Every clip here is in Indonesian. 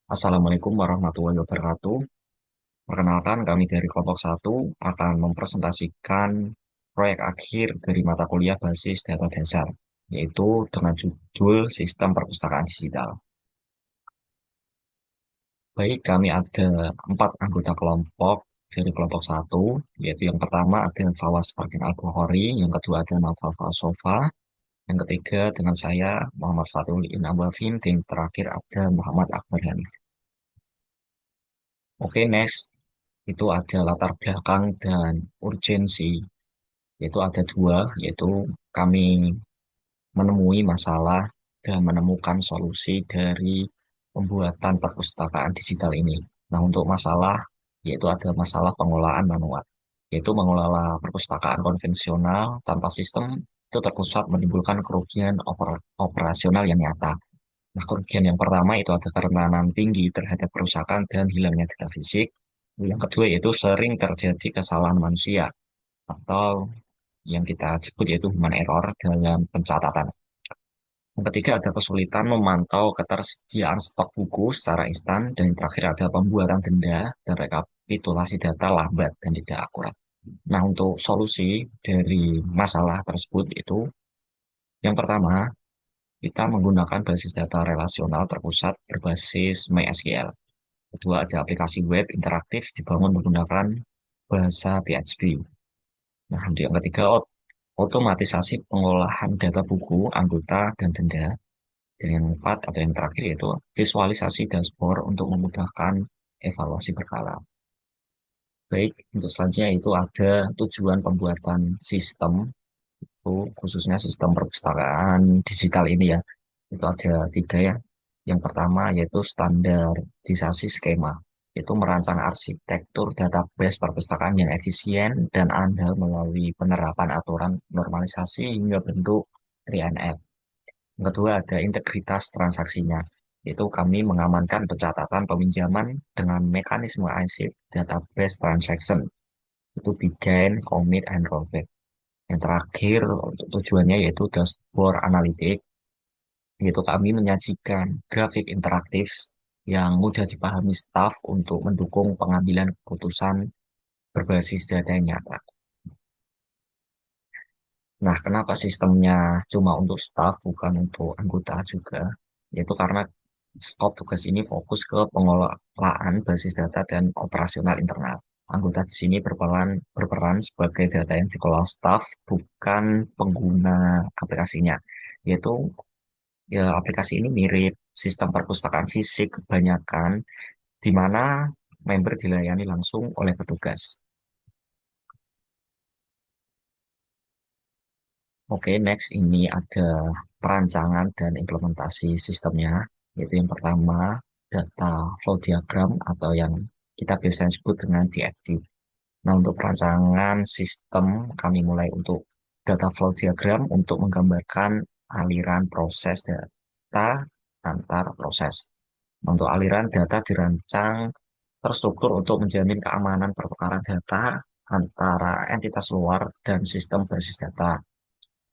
Assalamualaikum warahmatullahi wabarakatuh. Perkenalkan, kami dari kelompok satu akan mempresentasikan proyek akhir dari mata kuliah basis data dasar, yaitu dengan judul Sistem Perpustakaan Digital. Baik, kami ada 4 anggota kelompok dari kelompok satu, yaitu yang pertama ada Fawas Parkin Al-Bukhari, yang kedua ada Naufal Falsofa, yang ketiga dengan saya Muhammad Fatul Inabafin, dan yang terakhir ada Muhammad Akbar Hanif. Oke, next. Itu ada latar belakang dan urgensi, yaitu ada dua, yaitu kami menemui masalah dan menemukan solusi dari pembuatan perpustakaan digital ini. Nah, untuk masalah, yaitu ada masalah pengelolaan manual, yaitu mengelola perpustakaan konvensional tanpa sistem itu terpusat menimbulkan kerugian operasional yang nyata. Nah, kerugian yang pertama itu ada kerentanan tinggi terhadap kerusakan dan hilangnya data fisik. Yang kedua yaitu sering terjadi kesalahan manusia atau yang kita sebut yaitu human error dalam pencatatan. Yang ketiga ada kesulitan memantau ketersediaan stok buku secara instan dan yang terakhir ada pembuatan denda dan rekapitulasi data lambat dan tidak akurat. Nah, untuk solusi dari masalah tersebut itu yang pertama kita menggunakan basis data relasional terpusat berbasis MySQL. Kedua, ada aplikasi web interaktif dibangun menggunakan bahasa PHP. Nah, untuk yang ketiga, otomatisasi pengolahan data buku, anggota, dan denda. Dan yang keempat, atau yang terakhir, yaitu visualisasi dashboard untuk memudahkan evaluasi berkala. Baik, untuk selanjutnya itu ada tujuan pembuatan sistem, itu khususnya sistem perpustakaan digital ini ya. Itu ada tiga ya. Yang pertama yaitu standarisasi skema. Itu merancang arsitektur database perpustakaan yang efisien dan andal melalui penerapan aturan normalisasi hingga bentuk 3NF. Yang kedua ada integritas transaksinya. Itu kami mengamankan pencatatan peminjaman dengan mekanisme ISIP database transaction. Itu begin, commit, and rollback. Yang terakhir untuk tujuannya yaitu dashboard analitik, yaitu kami menyajikan grafik interaktif yang mudah dipahami staf untuk mendukung pengambilan keputusan berbasis data yang nyata. Nah, kenapa sistemnya cuma untuk staf, bukan untuk anggota juga? Yaitu karena skop tugas ini fokus ke pengelolaan basis data dan operasional internal. Anggota di sini berperan sebagai data yang dikelola staf, bukan pengguna aplikasinya. Yaitu ya, aplikasi ini mirip sistem perpustakaan fisik kebanyakan, di mana member dilayani langsung oleh petugas. Oke, next ini ada perancangan dan implementasi sistemnya, yaitu yang pertama data flow diagram atau yang kita biasanya sebut dengan DFD. Nah, untuk perancangan sistem kami mulai untuk data flow diagram untuk menggambarkan aliran proses data antar proses. Untuk aliran data dirancang terstruktur untuk menjamin keamanan pertukaran data antara entitas luar dan sistem basis data.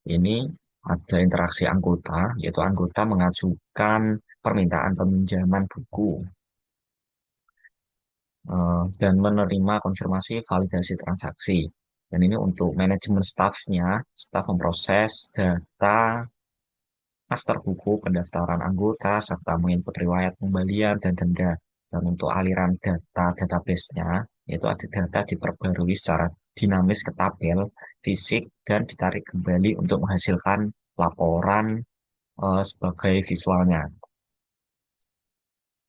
Ini ada interaksi anggota, yaitu anggota mengajukan permintaan peminjaman buku dan menerima konfirmasi validasi transaksi. Dan ini untuk manajemen staffnya, staff memproses data master buku, pendaftaran anggota, serta menginput riwayat pembelian dan denda. Dan untuk aliran data database-nya, yaitu ada data diperbarui secara dinamis ke tabel, fisik, dan ditarik kembali untuk menghasilkan laporan sebagai visualnya.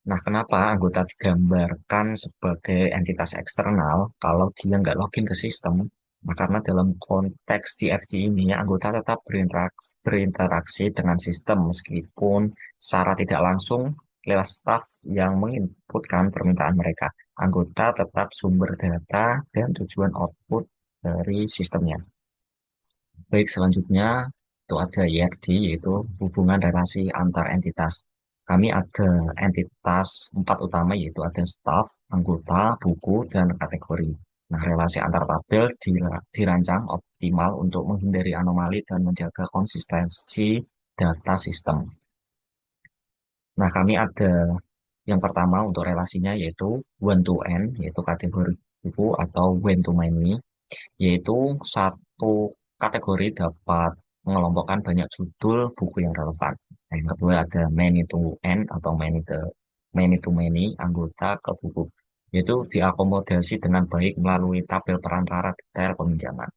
Nah, kenapa anggota digambarkan sebagai entitas eksternal kalau dia nggak login ke sistem? Nah, karena dalam konteks TFG ini, anggota tetap berinteraksi dengan sistem meskipun secara tidak langsung lewat staf yang menginputkan permintaan mereka. Anggota tetap sumber data dan tujuan output dari sistemnya. Baik, selanjutnya itu ada YRD, yaitu hubungan relasi antar entitas. Kami ada entitas 4 utama, yaitu ada staff, anggota, buku, dan kategori. Nah, relasi antar tabel dirancang optimal untuk menghindari anomali dan menjaga konsistensi data sistem. Nah, kami ada Yang pertama untuk relasinya yaitu one to end, yaitu kategori buku atau when to many, yaitu satu kategori dapat mengelompokkan banyak judul buku yang relevan. Nah, yang kedua ada many to end atau many to many anggota ke buku, yaitu diakomodasi dengan baik melalui tabel perantara detail peminjaman.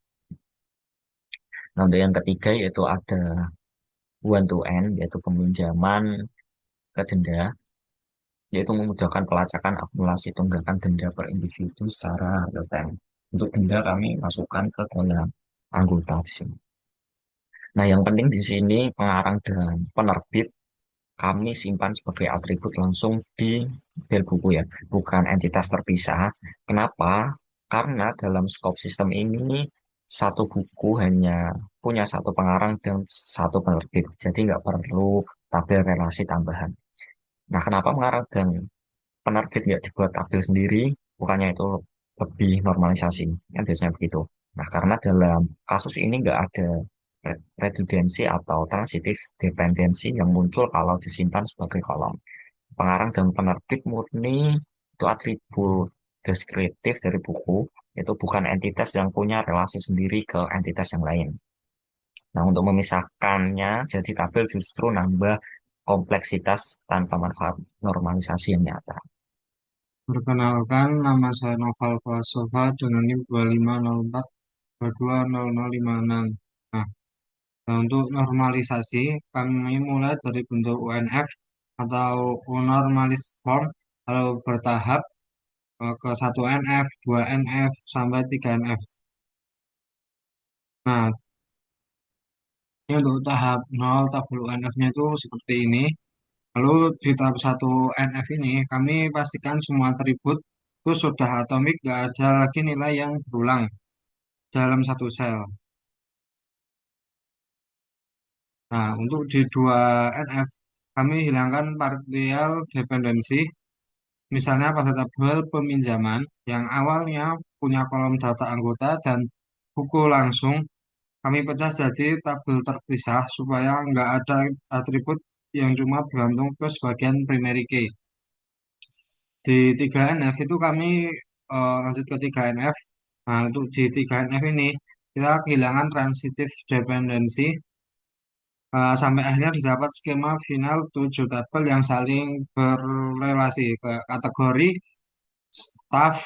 Nah, untuk yang ketiga yaitu ada one to end, yaitu peminjaman ke denda, yaitu memudahkan pelacakan akumulasi tunggakan denda per individu secara real time. Untuk denda kami masukkan ke dalam anggota di sini. Nah, yang penting di sini pengarang dan penerbit kami simpan sebagai atribut langsung di bel buku ya, bukan entitas terpisah. Kenapa? Karena dalam scope sistem ini satu buku hanya punya satu pengarang dan satu penerbit, jadi nggak perlu tabel relasi tambahan. Nah, kenapa mengarang dan penerbit nggak dibuat tabel sendiri? Bukannya itu lebih normalisasi, kan biasanya begitu. Nah, karena dalam kasus ini nggak ada redundansi atau transitif dependensi yang muncul kalau disimpan sebagai kolom. Pengarang dan penerbit murni itu atribut deskriptif dari buku, itu bukan entitas yang punya relasi sendiri ke entitas yang lain. Nah, untuk memisahkannya, jadi tabel justru nambah kompleksitas tanpa manfaat normalisasi yang nyata. Perkenalkan, nama saya Noval Falsofa dengan NIM 2504 220056. Nah, untuk normalisasi, kami mulai dari bentuk UNF atau Unnormalized Form, lalu bertahap ke 1 NF, 2 NF, sampai 3 NF. Nah, ini untuk tahap 0 tabel UNF-nya itu seperti ini. Lalu di tahap 1 NF ini, kami pastikan semua atribut itu sudah atomik, nggak ada lagi nilai yang berulang dalam satu sel. Nah, untuk di 2 NF, kami hilangkan partial dependensi. Misalnya pada tabel peminjaman yang awalnya punya kolom data anggota dan buku langsung, kami pecah jadi tabel terpisah supaya nggak ada atribut yang cuma bergantung ke sebagian primary key. Di 3 NF itu kami lanjut ke 3 NF. Nah, untuk di 3 NF ini kita kehilangan transitive dependency sampai akhirnya didapat skema final 7 tabel yang saling berrelasi ke kategori, staf,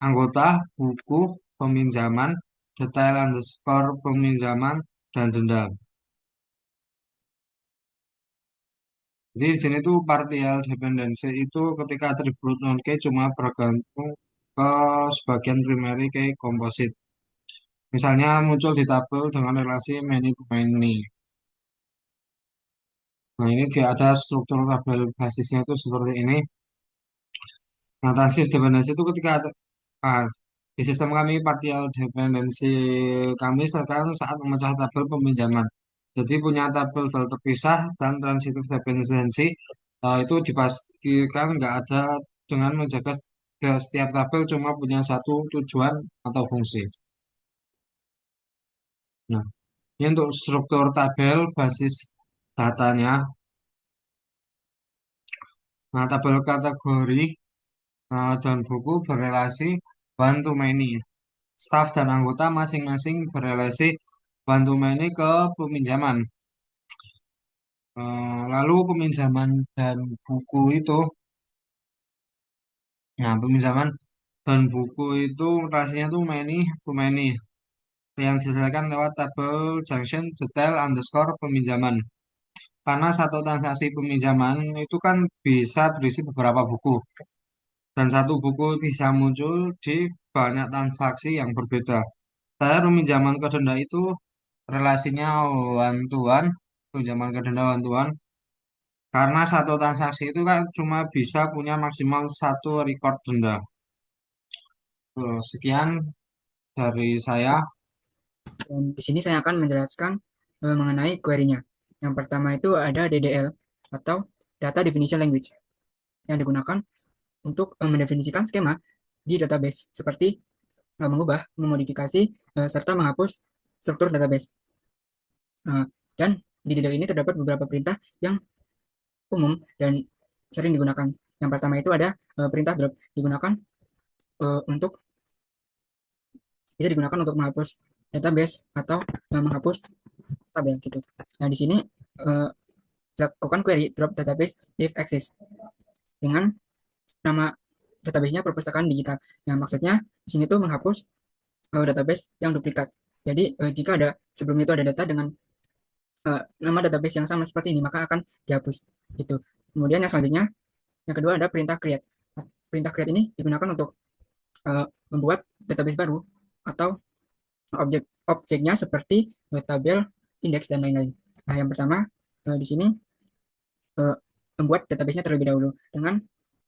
anggota, buku, peminjaman, detail underscore peminjaman, dan denda. Jadi di sini tuh partial dependency itu ketika atribut non-key cuma bergantung ke sebagian primary key composite. Misalnya muncul di tabel dengan relasi many to many. Nah, ini dia ada struktur tabel basisnya itu seperti ini. Nah, transitive dependency itu ketika ah, di sistem kami partial dependency kami sekarang saat memecah tabel peminjaman. Jadi punya tabel terpisah dan transitive dependency itu dipastikan nggak ada dengan menjaga setiap tabel cuma punya satu tujuan atau fungsi. Nah, ini untuk struktur tabel basis datanya. Nah, tabel kategori dan buku berrelasi one to many. Staf dan anggota masing-masing berrelasi one to many ke peminjaman. Lalu peminjaman dan buku itu, nah peminjaman dan buku itu relasinya tuh many to many yang diselesaikan lewat tabel junction detail underscore peminjaman. Karena satu transaksi peminjaman itu kan bisa berisi beberapa buku dan satu buku bisa muncul di banyak transaksi yang berbeda. Saya peminjaman ke denda itu relasinya one to one, pinjaman ke denda one to one, karena satu transaksi itu kan cuma bisa punya maksimal satu record denda. Sekian dari saya. Dan di sini saya akan menjelaskan mengenai query-nya. Yang pertama itu ada DDL atau Data Definition Language yang digunakan untuk mendefinisikan skema di database seperti mengubah, memodifikasi, serta menghapus struktur database. Dan di DDL ini terdapat beberapa perintah yang umum dan sering digunakan. Yang pertama itu ada perintah drop digunakan untuk bisa digunakan untuk menghapus database atau menghapus tabel gitu. Nah, di sini uh, lakukan query drop database if exist dengan nama database-nya perpustakaan digital. Nah, maksudnya di sini tuh menghapus database yang duplikat. Jadi jika ada sebelum itu ada data dengan nama database yang sama seperti ini, maka akan dihapus gitu. Kemudian yang selanjutnya, yang kedua ada perintah create. Nah, perintah create ini digunakan untuk membuat database baru atau objeknya seperti tabel, indeks dan lain-lain. Nah, yang pertama di sini uh, membuat database-nya terlebih dahulu dengan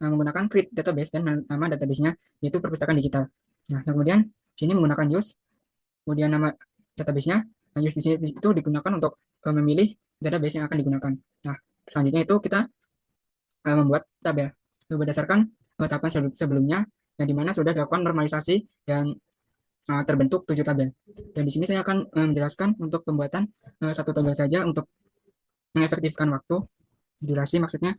menggunakan create database dan nama database-nya yaitu perpustakaan digital. Nah, kemudian sini menggunakan use, kemudian nama database-nya. Nah, use di sini itu digunakan untuk memilih database yang akan digunakan. Nah, selanjutnya itu kita membuat tabel berdasarkan tahapan sebelumnya yang dimana sudah dilakukan normalisasi dan terbentuk 7 tabel. Dan di sini saya akan menjelaskan untuk pembuatan satu tabel saja untuk mengefektifkan waktu, durasi maksudnya.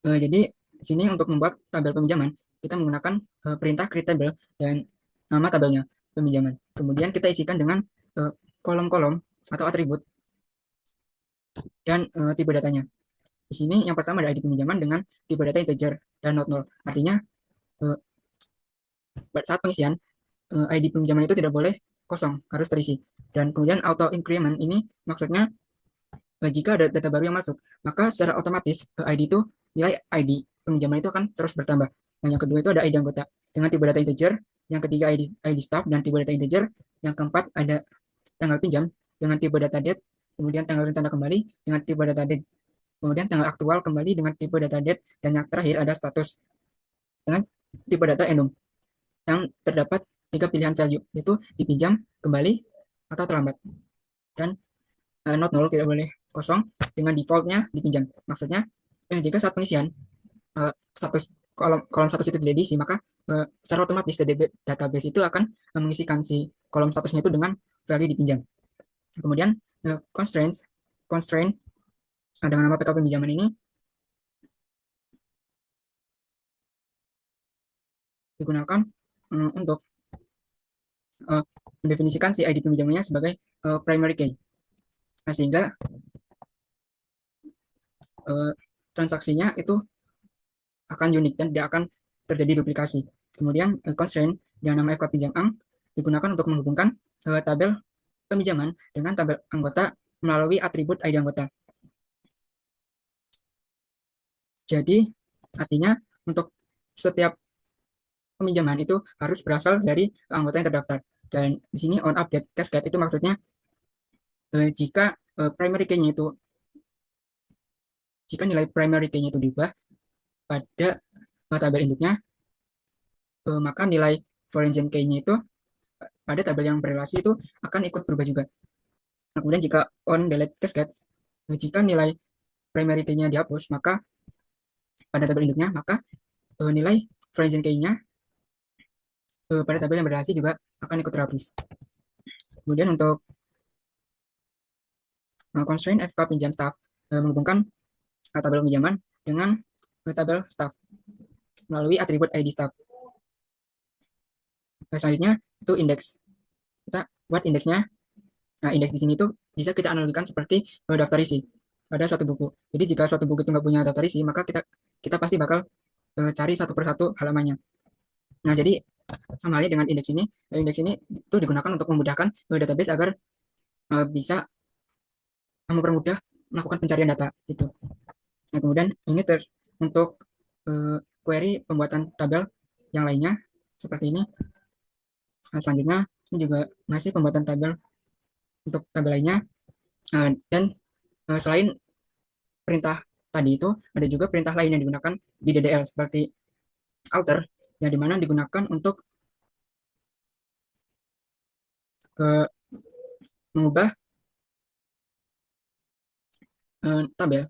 Jadi di sini untuk membuat tabel peminjaman kita menggunakan perintah create table dan nama tabelnya peminjaman. Kemudian kita isikan dengan kolom-kolom atau atribut dan tipe datanya. Di sini yang pertama ada ID peminjaman dengan tipe data integer dan not null. Artinya saat pengisian ID peminjaman itu tidak boleh kosong, harus terisi. Dan kemudian auto increment ini maksudnya jika ada data baru yang masuk, maka secara otomatis ID itu nilai ID peminjaman itu akan terus bertambah. Dan yang kedua itu ada ID anggota dengan tipe data integer, yang ketiga ID staff dan tipe data integer, yang keempat ada tanggal pinjam dengan tipe data date, kemudian tanggal rencana kembali dengan tipe data date, kemudian tanggal aktual kembali dengan tipe data date, dan yang terakhir ada status dengan tipe data enum yang terdapat 3 pilihan value, yaitu dipinjam, kembali, atau terlambat. Dan not null tidak boleh kosong dengan defaultnya dipinjam. Maksudnya jika saat pengisian status kolom status itu tidak diisi, maka secara otomatis database itu akan mengisikan si kolom statusnya itu dengan value dipinjam. Kemudian constraint dengan nama PK pinjaman ini digunakan untuk mendefinisikan si ID peminjamannya sebagai primary key. Nah, sehingga transaksinya itu akan unik dan tidak akan terjadi duplikasi. Kemudian constraint dengan nama FK pinjam ang digunakan untuk menghubungkan tabel peminjaman dengan tabel anggota melalui atribut ID anggota. Jadi artinya untuk setiap peminjaman itu harus berasal dari anggota yang terdaftar. Dan di sini on update cascade itu maksudnya jika primary key-nya itu jika nilai primary key-nya itu diubah pada tabel induknya, maka nilai foreign key-nya itu pada tabel yang berrelasi itu akan ikut berubah juga. Nah, kemudian jika on delete cascade, jika nilai primary key-nya dihapus, maka pada tabel induknya, maka nilai foreign key-nya pada tabel yang berrelasi juga akan ikut terhapus. Kemudian untuk constraint FK pinjam staff menghubungkan tabel pinjaman dengan tabel staff melalui atribut ID staff. Selanjutnya itu indeks. Kita buat indeksnya. Nah, indeks di sini itu bisa kita analogikan seperti daftar isi pada suatu buku. Jadi jika suatu buku itu nggak punya daftar isi, maka kita pasti bakal cari satu persatu halamannya. Nah, jadi sama halnya dengan indeks ini. Indeks ini itu digunakan untuk memudahkan database agar bisa mempermudah melakukan pencarian data itu. Nah, kemudian ini untuk query pembuatan tabel yang lainnya seperti ini. Nah, selanjutnya ini juga masih pembuatan tabel untuk tabel lainnya. Dan selain perintah tadi itu ada juga perintah lain yang digunakan di DDL seperti alter yang dimana digunakan untuk mengubah tabel,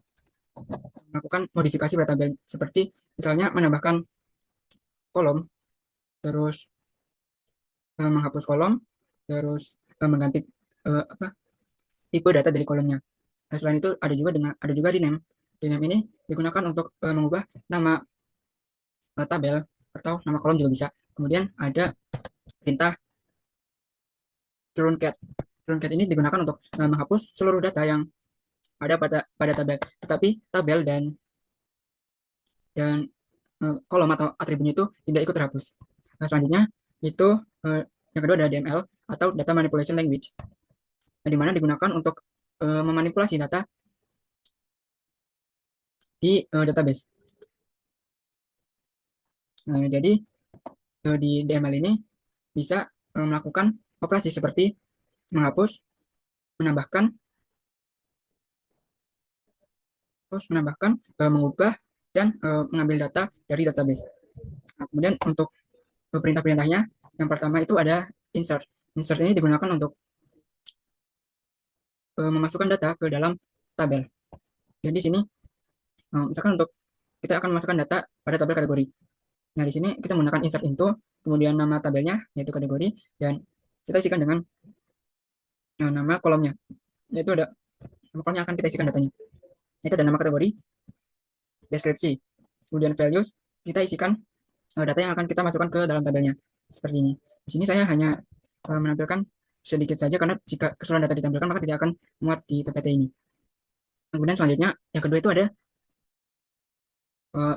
melakukan modifikasi pada tabel seperti misalnya menambahkan kolom, terus menghapus kolom, terus mengganti tipe data dari kolomnya. Nah, selain itu ada juga rename Dename ini digunakan untuk mengubah nama tabel atau nama kolom juga bisa. Kemudian ada perintah truncat. Truncat ini digunakan untuk menghapus seluruh data yang ada pada tabel. Tetapi tabel dan kolom atau atributnya itu tidak ikut terhapus. Nah, selanjutnya itu yang kedua ada DML atau Data Manipulation Language, yang dimana digunakan untuk memanipulasi data di database. Nah, jadi di DML ini bisa melakukan operasi seperti menghapus, menambahkan, mengubah, dan mengambil data dari database. Nah, kemudian untuk perintah-perintahnya, yang pertama itu ada insert. Insert ini digunakan untuk memasukkan data ke dalam tabel. Jadi di sini misalkan untuk kita akan memasukkan data pada tabel kategori. Nah, di sini kita menggunakan insert into, kemudian nama tabelnya yaitu kategori, dan kita isikan dengan nama kolomnya. Yaitu ada nama kolomnya akan kita isikan datanya. Itu ada nama kategori, deskripsi, kemudian values, kita isikan data yang akan kita masukkan ke dalam tabelnya. Seperti ini. Di sini saya hanya menampilkan sedikit saja karena jika keseluruhan data ditampilkan maka tidak akan muat di PPT ini. Kemudian selanjutnya yang kedua itu ada uh,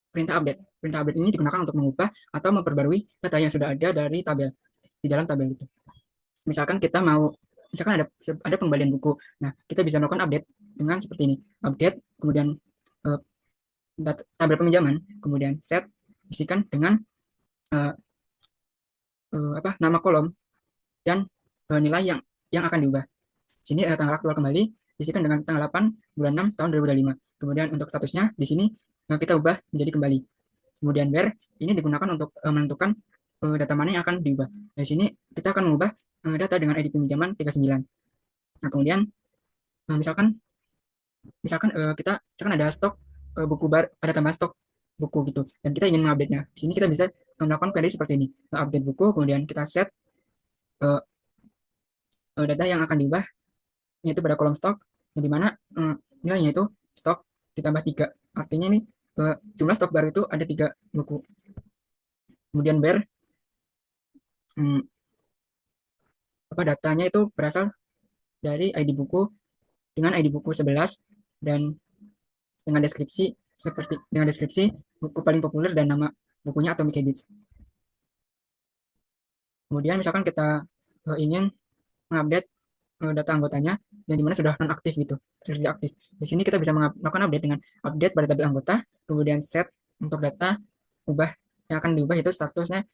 perintah update. Perintah update ini digunakan untuk mengubah atau memperbarui data yang sudah ada dari tabel di dalam tabel itu. Misalkan ada pengembalian buku. Nah, kita bisa melakukan update dengan seperti ini. Update, kemudian uh, tabel peminjaman, kemudian set isikan dengan uh, nama kolom dan nilai yang akan diubah. Sini tanggal aktual kembali diisikan dengan tanggal 8 bulan 6 tahun 2025. Kemudian untuk statusnya di sini kita ubah menjadi kembali. Kemudian where ini digunakan untuk menentukan data mana yang akan diubah. Di sini kita akan mengubah data dengan ID peminjaman 39. Nah, kemudian misalkan kita ada stok buku baru, ada tambahan stok buku gitu, dan kita ingin mengupdate-nya. Di sini kita bisa melakukan query seperti ini, update buku, kemudian kita set data yang akan diubah yaitu pada kolom stok, yang dimana nilainya itu stok ditambah 3. Artinya ini jumlah stok baru itu ada 3 buku. Kemudian where datanya itu berasal dari ID buku dengan ID buku 11 dan dengan deskripsi buku paling populer dan nama bukunya Atomic Habits. Kemudian misalkan kita ingin mengupdate data anggotanya yang dimana sudah non aktif gitu, sudah tidak aktif. Di sini kita bisa melakukan update dengan update pada tabel anggota, kemudian set untuk data ubah yang akan diubah itu statusnya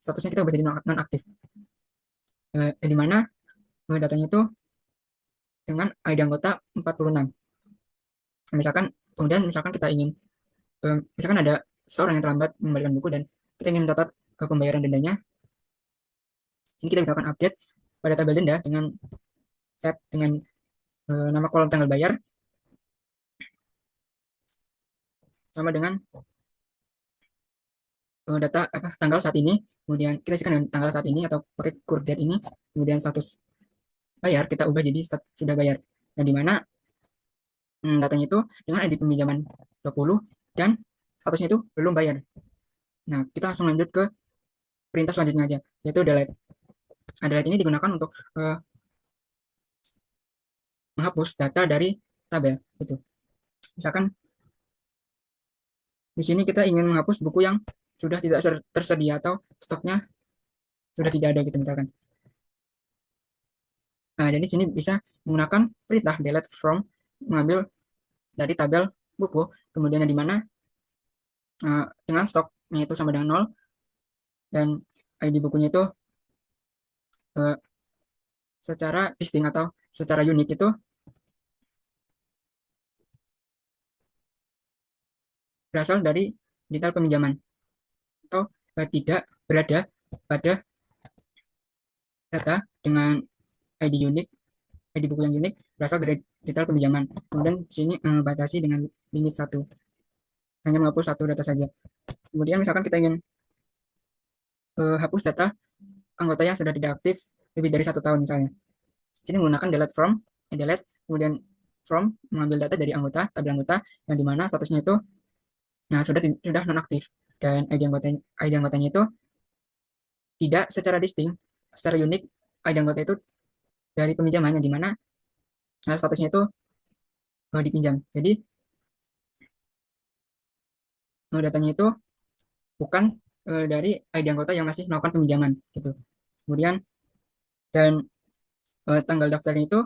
kita ubah jadi non aktif. Di mana datanya itu dengan ID anggota 46. Misalkan kita ingin misalkan ada seorang yang terlambat membalikan buku dan kita ingin mencatat pembayaran dendanya. Ini kita bisa melakukan update pada tabel denda dengan set dengan nama kolom tanggal bayar sama dengan data tanggal saat ini, kemudian kita isikan dengan tanggal saat ini atau pakai current date ini, kemudian status bayar kita ubah jadi sudah bayar, dan dimana datanya itu dengan ID peminjaman 20 dan statusnya itu belum bayar. Nah, kita langsung lanjut ke perintah selanjutnya aja, yaitu delete. Nah, delete ini digunakan untuk menghapus data dari tabel itu. Misalkan di sini kita ingin menghapus buku yang sudah tidak tersedia atau stoknya sudah tidak ada gitu misalkan. Nah, jadi sini bisa menggunakan perintah delete from, mengambil dari tabel buku, kemudian di mana dengan stoknya itu sama dengan 0 dan ID bukunya itu secara distinct atau secara unik itu berasal dari detail peminjaman atau tidak berada pada data dengan ID unik, ID buku yang unik berasal dari detail peminjaman. Kemudian di sini batasi dengan limit 1, hanya menghapus 1 data saja. Kemudian misalkan kita ingin hapus data anggota yang sudah tidak aktif lebih dari 1 tahun misalnya. Sini menggunakan delete from, delete, kemudian from mengambil data dari anggota, tabel anggota yang dimana statusnya itu nah, sudah nonaktif dan ID anggotanya itu tidak secara distinct, secara unik ID anggota itu dari peminjamannya di mana statusnya itu dipinjam. Jadi datanya itu bukan dari ID anggota yang masih melakukan peminjaman gitu. Kemudian dan tanggal daftarnya itu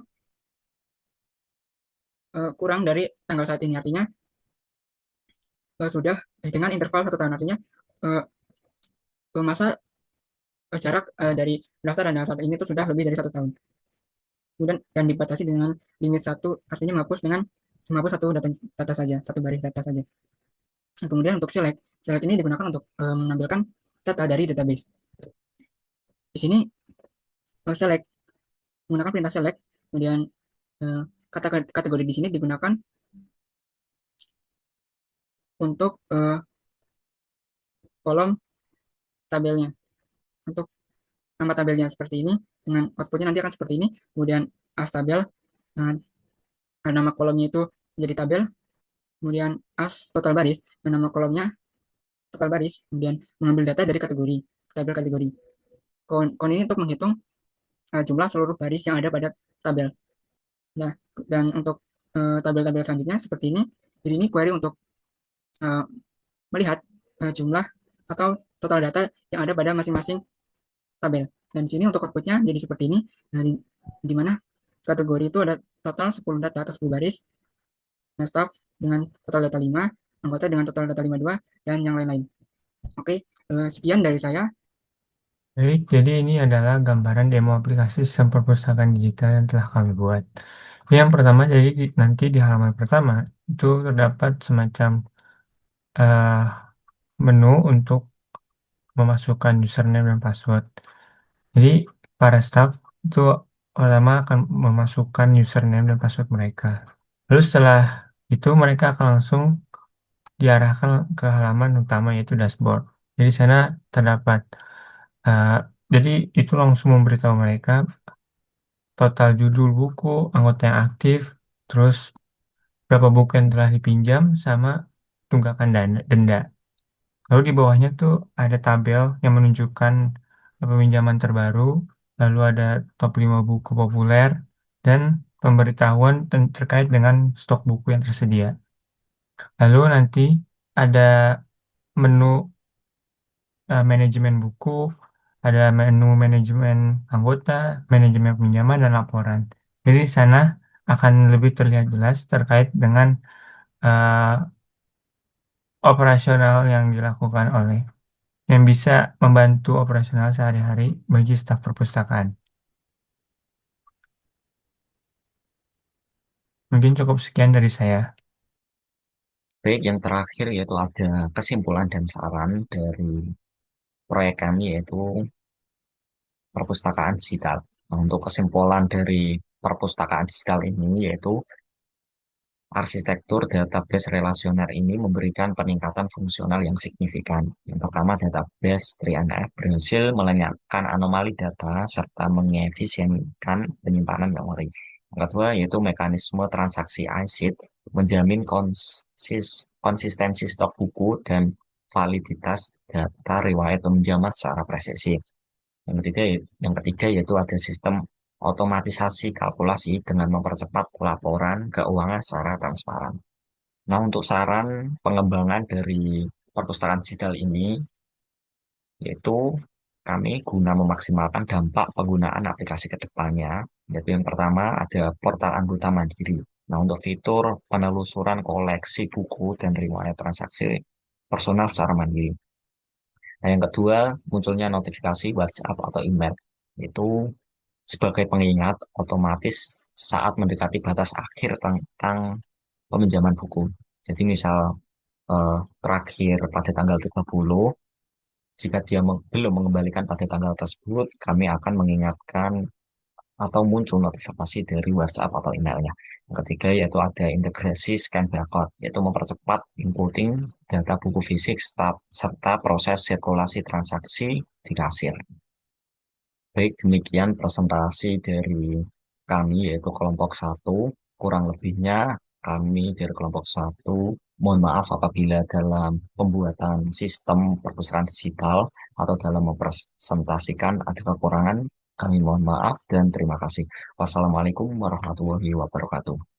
kurang dari tanggal saat ini artinya sudah dengan interval 1 tahun artinya uh, masa jarak dari daftar dan saat ini itu sudah lebih dari 1 tahun. Kemudian dan dibatasi dengan limit satu artinya menghapus satu data saja, satu baris data saja. Nah, kemudian untuk select ini digunakan untuk mengambilkan data dari database. Di sini select menggunakan perintah select, kemudian kata kategori di sini digunakan untuk kolom tabelnya. Untuk nama tabelnya seperti ini, dengan outputnya nanti akan seperti ini. Kemudian as tabel, nama kolomnya itu menjadi tabel. Kemudian as total baris, nama kolomnya total baris. Kemudian mengambil data dari tabel kategori. Kon ini untuk menghitung jumlah seluruh baris yang ada pada tabel. Nah, dan untuk tabel-tabel selanjutnya seperti ini. Jadi ini query untuk melihat jumlah atau total data yang ada pada masing-masing tabel. Dan di sini untuk outputnya jadi seperti ini, di mana kategori itu ada total 10 data atau 10 baris, nah staff dengan total data 5, anggota dengan total data 52, dan yang lain-lain. Oke, sekian dari saya. Baik, jadi ini adalah gambaran demo aplikasi sistem perpustakaan digital yang telah kami buat. Yang pertama, jadi nanti di halaman pertama itu terdapat semacam uh, menu untuk memasukkan username dan password. Jadi para staff itu pertama akan memasukkan username dan password mereka. Lalu setelah itu mereka akan langsung diarahkan ke halaman utama yaitu dashboard. Jadi di sana terdapat uh, jadi itu langsung memberitahu mereka total judul buku, anggota yang aktif, terus berapa buku yang telah dipinjam, sama tunggakan denda. Lalu di bawahnya tuh ada tabel yang menunjukkan peminjaman terbaru, lalu ada top 5 buku populer, dan pemberitahuan terkait dengan stok buku yang tersedia. Lalu nanti ada menu manajemen buku, ada menu manajemen anggota, manajemen pinjaman, dan laporan. Jadi di sana akan lebih terlihat jelas terkait dengan eh, operasional yang dilakukan oleh yang bisa membantu operasional sehari-hari bagi staf perpustakaan. Mungkin cukup sekian dari saya. Baik, yang terakhir yaitu ada kesimpulan dan saran dari proyek kami yaitu perpustakaan digital. Nah, untuk kesimpulan dari perpustakaan digital ini yaitu arsitektur database relasional ini memberikan peningkatan fungsional yang signifikan. Yang pertama, database 3NF berhasil melenyapkan anomali data serta mengefisienkan penyimpanan memori. Yang kedua, yaitu mekanisme transaksi ISIT menjamin konsistensi stok buku dan validitas data riwayat peminjaman secara presisi. Yang ketiga yaitu ada sistem otomatisasi kalkulasi dengan mempercepat laporan keuangan secara transparan. Nah, untuk saran pengembangan dari perpustakaan digital ini, yaitu kami guna memaksimalkan dampak penggunaan aplikasi ke depannya, yaitu yang pertama ada portal anggota mandiri. Nah, untuk fitur penelusuran koleksi buku dan riwayat transaksi personal secara mandiri. Nah, yang kedua, munculnya notifikasi WhatsApp atau email. Itu sebagai pengingat otomatis saat mendekati batas akhir tentang peminjaman buku. Jadi misal terakhir pada tanggal 30, jika dia belum mengembalikan pada tanggal tersebut, kami akan mengingatkan atau muncul notifikasi dari WhatsApp atau emailnya. Yang ketiga yaitu ada integrasi scan barcode, yaitu mempercepat inputting data buku fisik serta proses sirkulasi transaksi di kasir. Baik, demikian presentasi dari kami yaitu kelompok 1. Kurang lebihnya kami dari kelompok satu mohon maaf apabila dalam pembuatan sistem perpustakaan digital atau dalam mempresentasikan ada kekurangan. Kami mohon maaf dan terima kasih. Wassalamualaikum warahmatullahi wabarakatuh.